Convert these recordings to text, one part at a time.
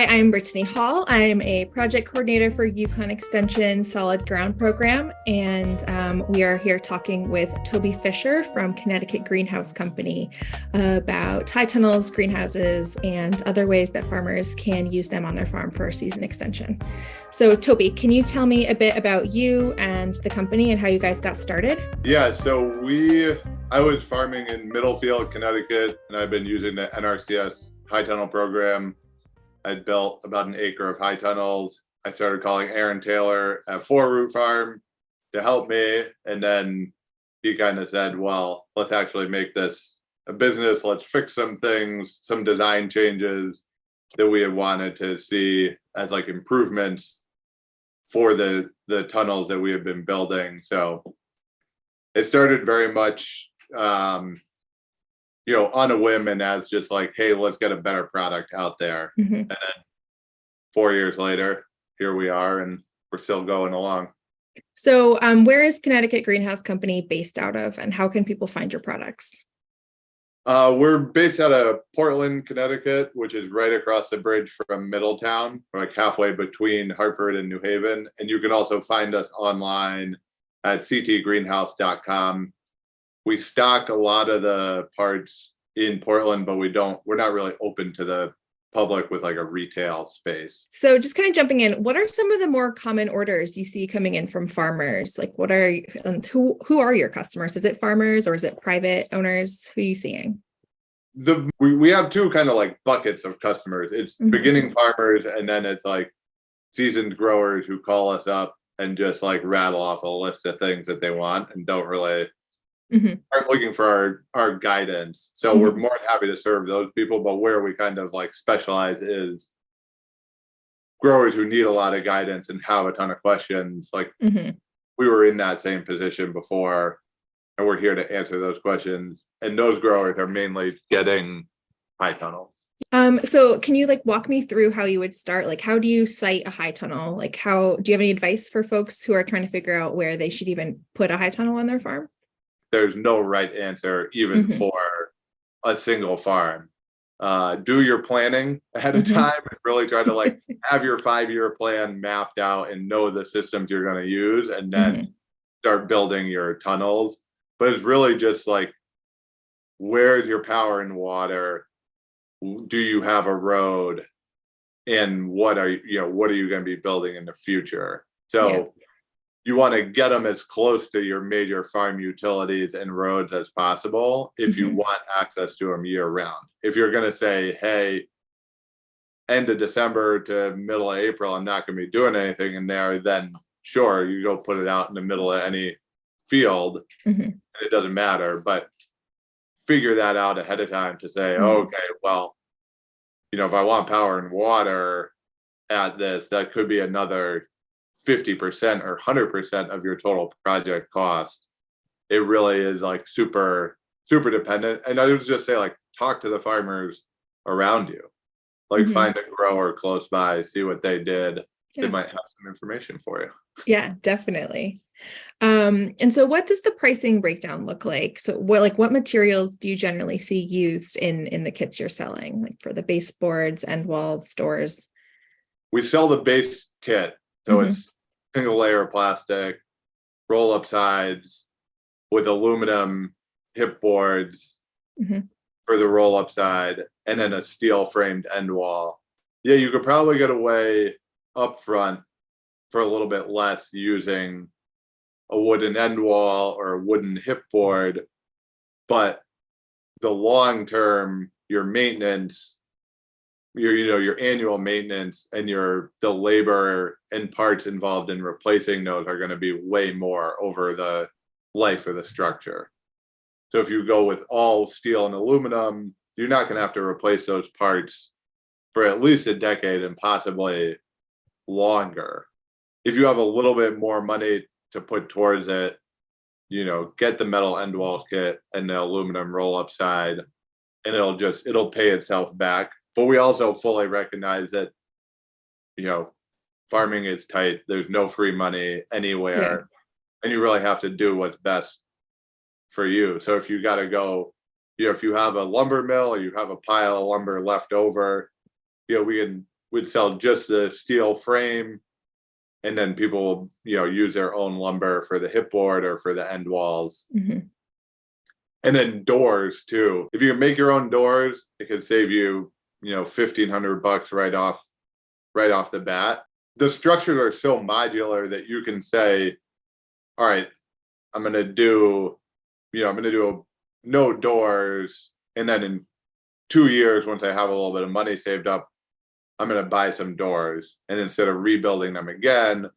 Hi, I'm Brittany Hall. I'm a project coordinator for Yukon Extension Solid Ground Program, and we are here talking with Toby Fisher from Connecticut Greenhouse Company about tie tunnels, greenhouses, and other ways that farmers can use them on their farm for season extension. So Toby, can you tell me a bit about you and the company and how you guys got started? Yeah, I was farming in Middlefield, Connecticut, and I've been using the NRCS high tunnel program. I'd built about an acre of high tunnels. I started calling Aaron Taylor at Four Root Farm to help me. And then he kind of said, well, let's actually make this a business. Let's fix some things, some design changes that we had wanted to see as like improvements for the tunnels that we have been building. So it started very much on a whim and as just like, hey, let's get a better product out there. Mm-hmm. And then 4 years later, here we are, and we're still going along. So where is Connecticut Greenhouse Company based out of, and how can people find your products? We're based out of Portland, Connecticut, which is right across the bridge from Middletown, like halfway between Hartford and New Haven. And you can also find us online at ctgreenhouse.com. We stock a lot of the parts in Portland, but we're not really open to the public with like a retail space. So just kind of jumping in, what are some of the more common orders you see coming in from farmers? Like who are your customers? Is it farmers or is it private owners? Who are you seeing? We have two kind of like buckets of customers. It's mm-hmm. beginning farmers, and then it's like seasoned growers who call us up and just like rattle off a list of things that they want and don't really mm-hmm. aren't looking for our guidance. So mm-hmm. we're more than happy to serve those people, but where we kind of like specialize is growers who need a lot of guidance and have a ton of questions. Like mm-hmm. we were in that same position before, and we're here to answer those questions. And those growers are mainly getting high tunnels. So can you like walk me through how you would start? Like, how do you site a high tunnel? Like, do you have any advice for folks who are trying to figure out where they should even put a high tunnel on their farm? There's no right answer, even mm-hmm. for a single farm. Do your planning ahead of time and really try to like have your 5-year plan mapped out and know the systems you're going to use, and then start building your tunnels. But it's really just like, where's your power and water? Do you have a road? And what are you going to be building in the future? So you want to get them as close to your major farm utilities and roads as possible if you want access to them year round. If you're going to say, hey, end of December to middle of April, I'm not going to be doing anything in there, then sure, you go put it out in the middle of any field and it doesn't matter. But figure that out ahead of time to say, okay, well, if I want power and water at this, that could be another 50% or 100% of your total project cost. It really is like super, super dependent. And I would just say, like, talk to the farmers around you, like find a grower close by, see what they did. They might have some information for you. Yeah, definitely. And so what does the pricing breakdown look like? So what materials do you generally see used in the kits you're selling, like for the baseboards, end walls, doors? We sell the base kit. So it's single layer plastic, roll up sides with aluminum hip boards for the roll up side, and then a steel framed end wall. Yeah, you could probably get away up front for a little bit less using a wooden end wall or a wooden hip board, but the long term, your maintenance, your annual maintenance and the labor and parts involved in replacing those are going to be way more over the life of the structure. So if you go with all steel and aluminum, you're not going to have to replace those parts for at least a decade and possibly longer. If you have a little bit more money to put towards it, get the metal end wall kit and the aluminum roll up side, and it'll pay itself back. But we also fully recognize that, farming is tight. There's no free money anywhere, and you really have to do what's best for you. So if you got to go, if you have a lumber mill or you have a pile of lumber left over, we would sell just the steel frame, and then people will, use their own lumber for the hip board or for the end walls. Mhm. And then doors too. If you can make your own doors, it could save you, $1,500 right off the bat. The structures are so modular that you can say, all right, I'm gonna do no doors, and then in 2 years, once I have a little bit of money saved up, I'm gonna buy some doors, and instead of rebuilding them again,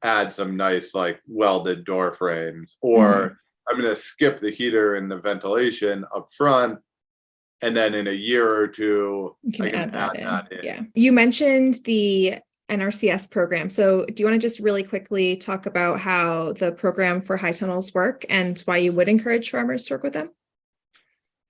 add some nice like welded door frames. Or I'm gonna skip the heater and the ventilation up front, and then in a year or two, You can I can add that in. in. Yeah. You mentioned the NRCS program. So do you want to just really quickly talk about how the program for high tunnels work and why you would encourage farmers to work with them?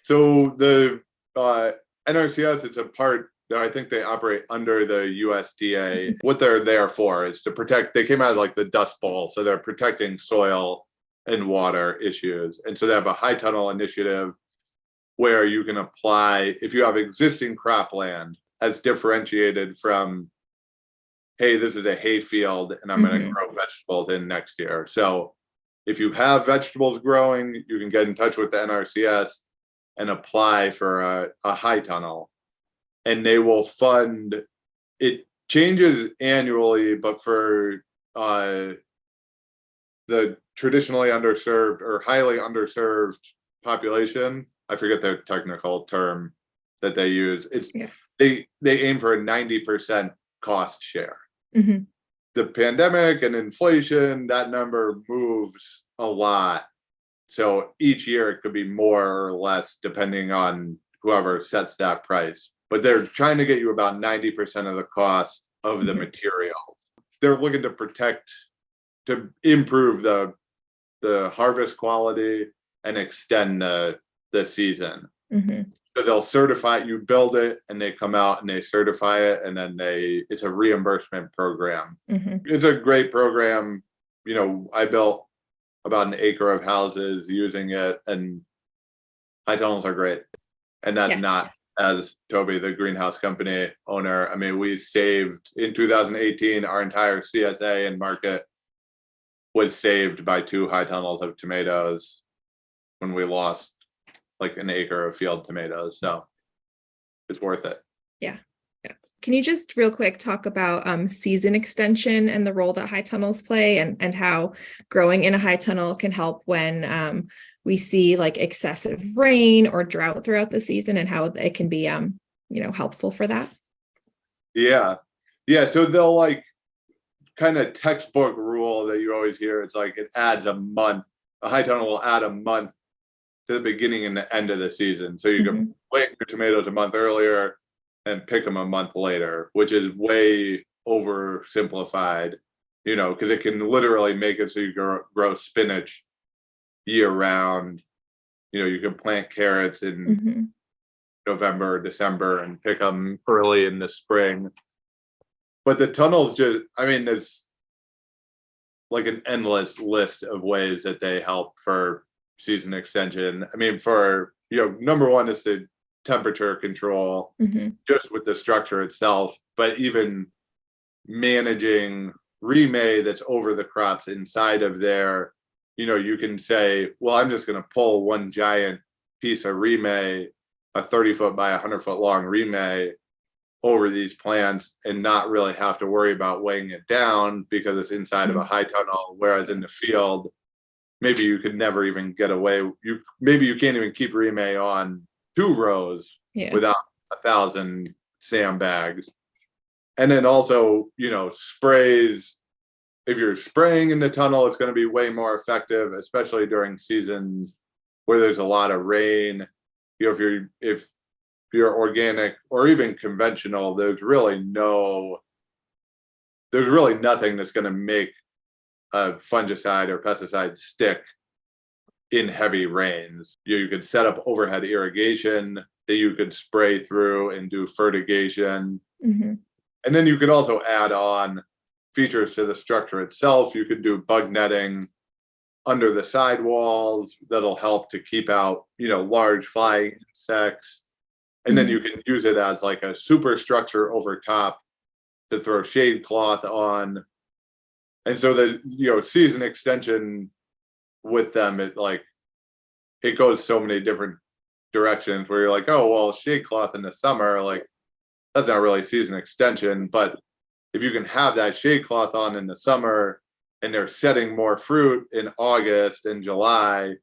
So the NRCS, it's a part that I think they operate under the USDA. What they're there for is to protect, they came out of like the Dust Bowl, so they're protecting soil and water issues. And so they have a high tunnel initiative where you can apply, if you have existing cropland, as differentiated from, hey, this is a hay field and I'm going to grow vegetables in next year. So if you have vegetables growing, you can get in touch with the NRCS and apply for a high tunnel, and they will fund it. Changes annually, but for the traditionally underserved or highly underserved population, I forget their technical term that they use. It's they aim for a 90% cost share. The pandemic and inflation, that number moves a lot. So each year it could be more or less depending on whoever sets that price. But they're trying to get you about 90% of the cost of the materials. They're looking to improve the harvest quality and extend the season. Because they'll certify, you build it and they come out and they certify it, and then it's a reimbursement program. It's a great program. I built about an acre of houses using it, and high tunnels are great. And that's not, as Toby, the greenhouse company owner, I mean, we saved in 2018, our entire CSA and market was saved by 2 high tunnels of tomatoes when we lost like an acre of field tomatoes. So it's worth it. Yeah. Can you just real quick talk about season extension and the role that high tunnels play, and how growing in a high tunnel can help when we see like excessive rain or drought throughout the season, and how it can be helpful for that? Yeah. So they'll like kind of textbook rule that you always hear. It's like it adds a month. A high tunnel will add a month to the beginning and the end of the season. So you can plant your tomatoes a month earlier and pick them a month later, which is way oversimplified, because it can literally make it so you grow spinach year round. You can plant carrots in November or December and pick them early in the spring. But the tunnels there's like an endless list of ways that they help for season extension. I mean, for, number one is the temperature control, just with the structure itself, but even managing remay that's over the crops inside of there. You can say, well, I'm just going to pull one giant piece of remay, a 30-foot by 100-foot long remay, over these plants and not really have to worry about weighing it down because it's inside of a high tunnel. Whereas in the field, maybe you could never even get away. Maybe you can't even keep remay on 2 rows without 1,000 sandbags. And then also, sprays. If you're spraying in the tunnel, it's going to be way more effective, especially during seasons where there's a lot of rain. If you're organic or even conventional, there's really nothing that's going to make a fungicide or pesticide stick in heavy rains. You could set up overhead irrigation that you could spray through and do fertigation. And then you could also add on features to the structure itself. You could do bug netting under the sidewalls that'll help to keep out, large flying insects. And then you can use it as like a superstructure over top to throw shade cloth on. And so the, season extension with them, it goes so many different directions where you're like, oh, well, shade cloth in the summer, like that's not really season extension. But if you can have that shade cloth on in the summer and they're setting more fruit in August and July,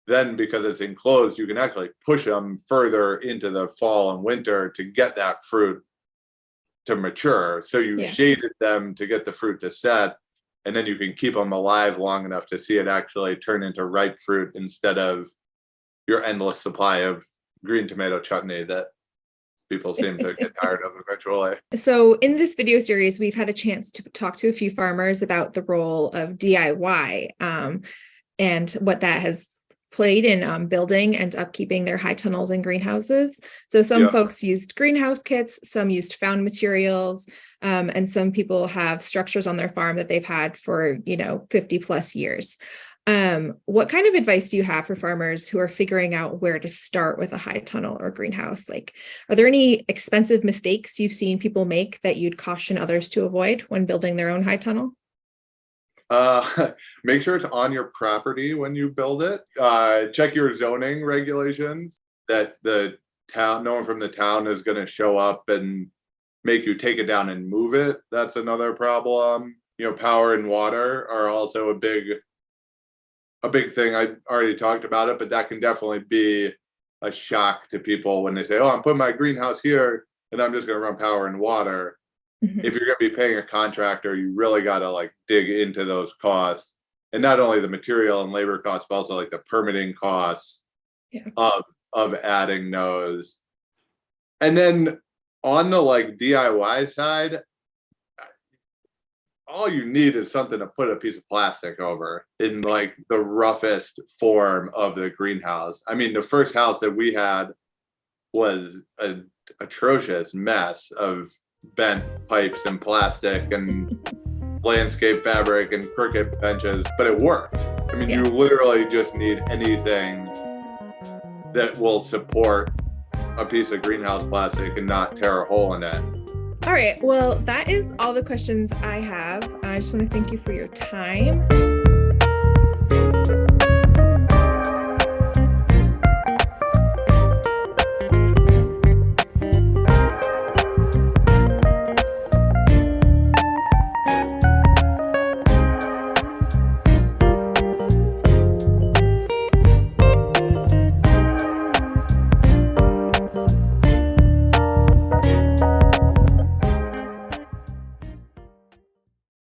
then because it's enclosed, you can actually push them further into the fall and winter to get that fruit to mature. So you shaded them to get the fruit to set, and then you can keep them alive long enough to see it actually turn into ripe fruit instead of your endless supply of green tomato chutney that people seem to get tired of eventually. So in this video series, we've had a chance to talk to a few farmers about the role of DIY and what that has played in building and upkeeping their high tunnels and greenhouses. So some folks used greenhouse kits, some used found materials, and some people have structures on their farm that they've had for 50 plus years. What kind of advice do you have for farmers who are figuring out where to start with a high tunnel or greenhouse? Like, are there any expensive mistakes you've seen people make that you'd caution others to avoid when building their own high tunnel? Make sure it's on your property when you build it. Check your zoning regulations that no one from the town is going to show up and make you take it down and move it. That's another problem. Power and water are also a big thing. I already talked about it, but that can definitely be a shock to people when they say, oh, I'm putting my greenhouse here and I'm just going to run power and water. Mm-hmm. If you're going to be paying a contractor, you really got to dig into those costs, and not only the material and labor costs, but also the permitting costs of adding those. And then on the DIY side, all you need is something to put a piece of plastic over in the roughest form of the greenhouse. I mean, the first house that we had was an atrocious mess of bent pipes and plastic and landscape fabric and crooked benches, but it worked. I mean, you literally just need anything that will support a piece of greenhouse plastic and not tear a hole in it. All right. Well, that is all the questions I have. I just want to thank you for your time.